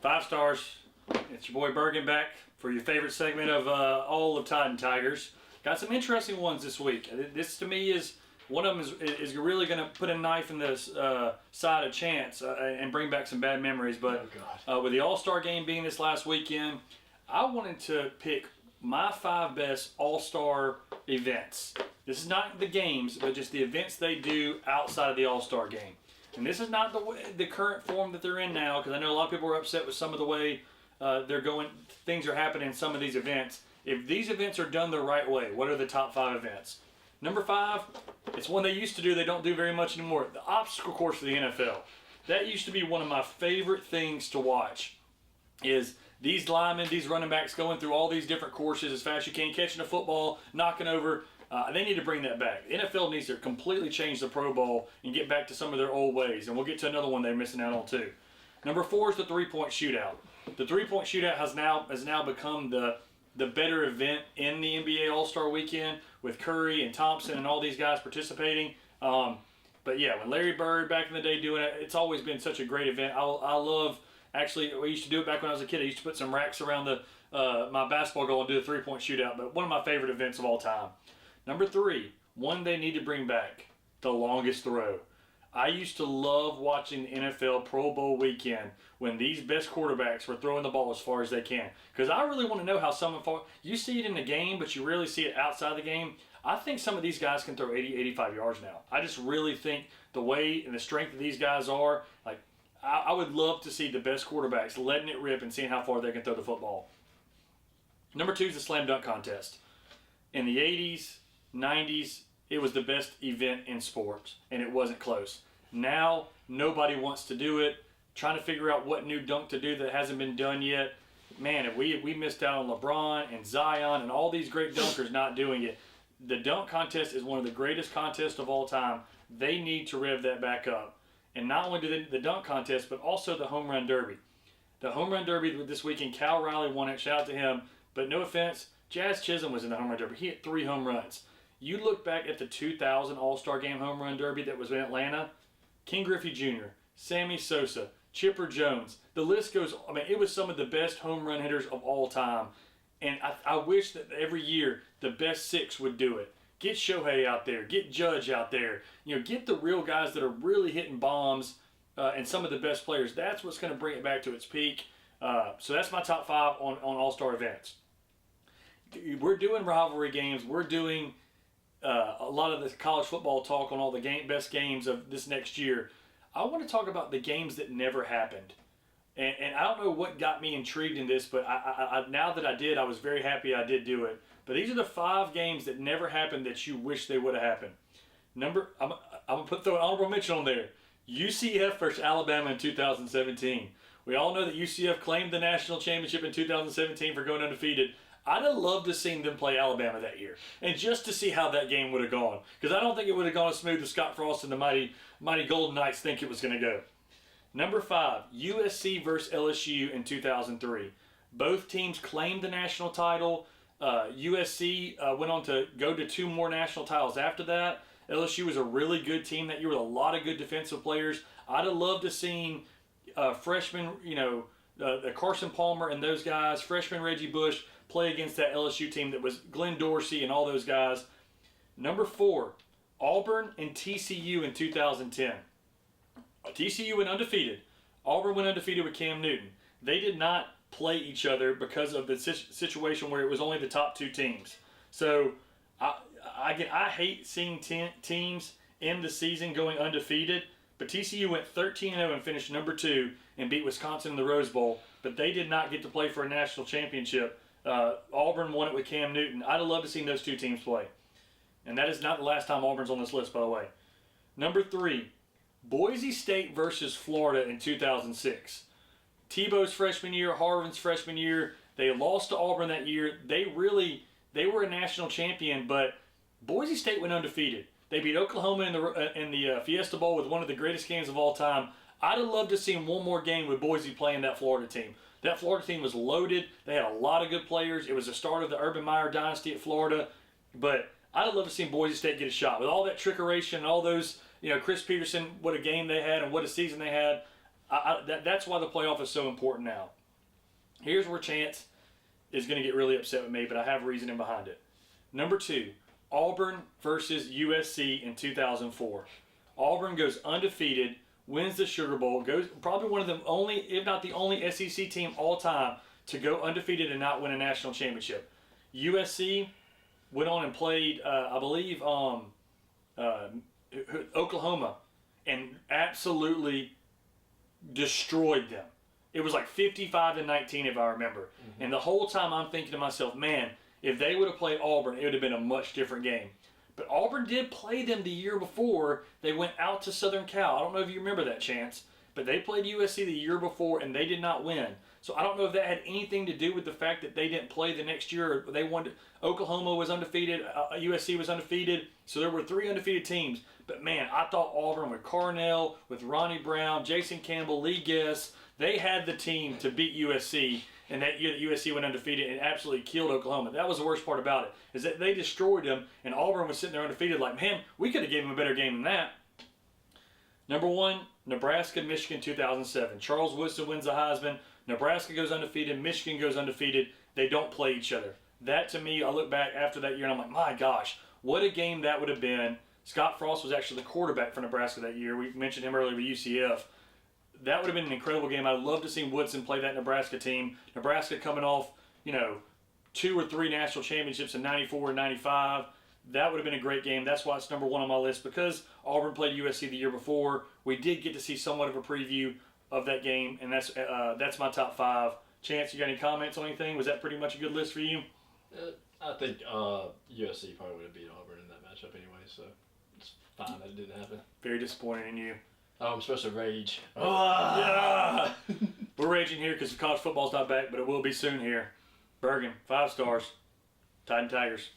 5 stars. It's your boy Burgin back for your favorite segment of all of Tide and Tigers. Got some interesting ones this week. This to me is one of them is really going to put a knife in this side of chance and bring back some bad memories. But with the All-Star game being this last weekend, I wanted to pick my 5 best All-Star events. This is not the games, but just the events they do outside of the All-Star game. And this is not the current form that they're in now, because I know a lot of people are upset with some of the way things are happening in some of these events. If these events are done the right way, what are the top 5 events? Number 5, it's one they used to do, they don't do very much anymore. The obstacle course of the NFL. That used to be one of my favorite things to watch, is these linemen, these running backs going through all these different courses as fast as you can, catching a football, knocking over. They need to bring that back. The NFL needs to completely change the Pro Bowl and get back to some of their old ways. And we'll get to another one they're missing out on too. Number 4 is the three-point shootout. The three-point shootout has now become the better event in the NBA All-Star Weekend with Curry and Thompson and all these guys participating. But yeah, when Larry Bird back in the day doing it, it's always been such a great event. I love, actually, we used to do it back when I was a kid. I used to put some racks around my basketball goal and do a three-point shootout. But one of my favorite events of all time. Number 3, one they need to bring back, the longest throw. I used to love watching the NFL Pro Bowl weekend when these best quarterbacks were throwing the ball as far as they can. Because I really want to know how you see it in the game, but you really see it outside the game. I think some of these guys can throw 80, 85 yards now. I just really think the way and the strength of these guys are, like, I would love to see the best quarterbacks letting it rip and seeing how far they can throw the football. Number 2 is the slam dunk contest. In the 80s, 90s, it was the best event in sports, and it wasn't close. Now, nobody wants to do it. Trying to figure out what new dunk to do that hasn't been done yet. Man, if we missed out on LeBron and Zion and all these great dunkers not doing it. The dunk contest is one of the greatest contests of all time. They need to rev that back up. And not only do the dunk contest, but also the home run derby. The home run derby this weekend, Cal Riley won it. Shout out to him. But no offense, Jazz Chisholm was in the home run derby. He hit 3 home runs. You look back at the 2000 All-Star Game home run derby that was in Atlanta, King Griffey Jr., Sammy Sosa, Chipper Jones. The list goes, I mean, it was some of the best home run hitters of all time. And I wish that every year the best 6 would do it. Get Shohei out there, get Judge out there. Get the real guys that are really hitting bombs and some of the best players. That's what's going to bring it back to its peak. So that's my top 5 on All-Star events. We're doing rivalry games. We're doing a lot of the college football talk on all the best games of this next year. I want to talk about the games that never happened. And I don't know what got me intrigued in this, but I now that I did, I was very happy I did do it. But these are the 5 games that never happened that you wish they would have happened. I'm going to throw an honorable mention on there. UCF versus Alabama in 2017. We all know that UCF claimed the national championship in 2017 for going undefeated. I'd have loved to have seen them play Alabama that year. And just to see how that game would have gone. Because I don't think it would have gone as smooth as Scott Frost and the mighty Golden Knights think it was going to go. Number 5, USC versus LSU in 2003. Both teams claimed the national title. USC went on to go to 2 more national titles after that. LSU was a really good team that year with a lot of good defensive players. I'd have loved to have seen freshmen, Carson Palmer and those guys, freshman Reggie Bush, play against that LSU team that was Glenn Dorsey and all those guys. Number 4, Auburn and TCU in 2010. TCU went undefeated. Auburn went undefeated with Cam Newton. They did not play each other because of the situation where it was only the top 2 teams. So I hate seeing teams end the season going undefeated. But TCU went 13-0 and finished number 2 and beat Wisconsin in the Rose Bowl. But they did not get to play for a national championship. Auburn won it with Cam Newton. I'd have loved to see those 2 teams play. And that is not the last time Auburn's on this list, by the way. Number 3, Boise State versus Florida in 2006. Tebow's freshman year, Harvin's freshman year. They lost to Auburn that year. They were a national champion, but Boise State went undefeated. They beat Oklahoma in the Fiesta Bowl with one of the greatest games of all time. I'd have loved to see one more game with Boise playing that Florida team. That Florida team was loaded. They had a lot of good players. It was the start of the Urban Meyer dynasty at Florida. But I'd have loved to see Boise State get a shot. With all that trickeration and all those, Chris Peterson, what a game they had and what a season they had. That's why the playoff is so important now. Here's where Chance is going to get really upset with me, but I have reasoning behind it. Number 2, Auburn versus USC in 2004. Auburn goes undefeated, wins the Sugar Bowl, goes probably one of the only, if not the only SEC team all time to go undefeated and not win a national championship. USC went on and played, I believe, Oklahoma, and absolutely destroyed them. It was like 55-19, if I remember. Mm-hmm. And the whole time I'm thinking to myself, man, if they would have played Auburn, it would have been a much different game. But Auburn did play them the year before. They went out to Southern Cal. I don't know if you remember that, Chance, but they played USC the year before, and they did not win. So I don't know if that had anything to do with the fact that they didn't play the next year. They won. Oklahoma was undefeated. USC was undefeated. So there were 3 undefeated teams. But, man, I thought Auburn with Carnell, with Ronnie Brown, Jason Campbell, Lee Guess, they had the team to beat USC. And that year that USC went undefeated and absolutely killed Oklahoma. That was the worst part about it, is that they destroyed them, and Auburn was sitting there undefeated like, man, we could have given them a better game than that. Number 1, Nebraska-Michigan 2007. Charles Woodson wins the Heisman. Nebraska goes undefeated. Michigan goes undefeated. They don't play each other. That, to me, I look back after that year, and I'm like, my gosh, what a game that would have been. Scott Frost was actually the quarterback for Nebraska that year. We mentioned him earlier with UCF. That would have been an incredible game. I'd love to see Woodson play that Nebraska team. Nebraska coming off, 2 or 3 national championships in 94 and 95. That would have been a great game. That's why it's number 1 on my list, because Auburn played USC the year before. We did get to see somewhat of a preview of that game, and that's my top 5. Chance, you got any comments on anything? Was that pretty much a good list for you? I think USC probably would have beat Auburn in that matchup anyway, so it's fine that it didn't happen. Very disappointing in you. Oh, I'm supposed to rage. Yeah. We're raging here because college football's not back, but it will be soon here. Burgin, 5 stars. Titan Tigers.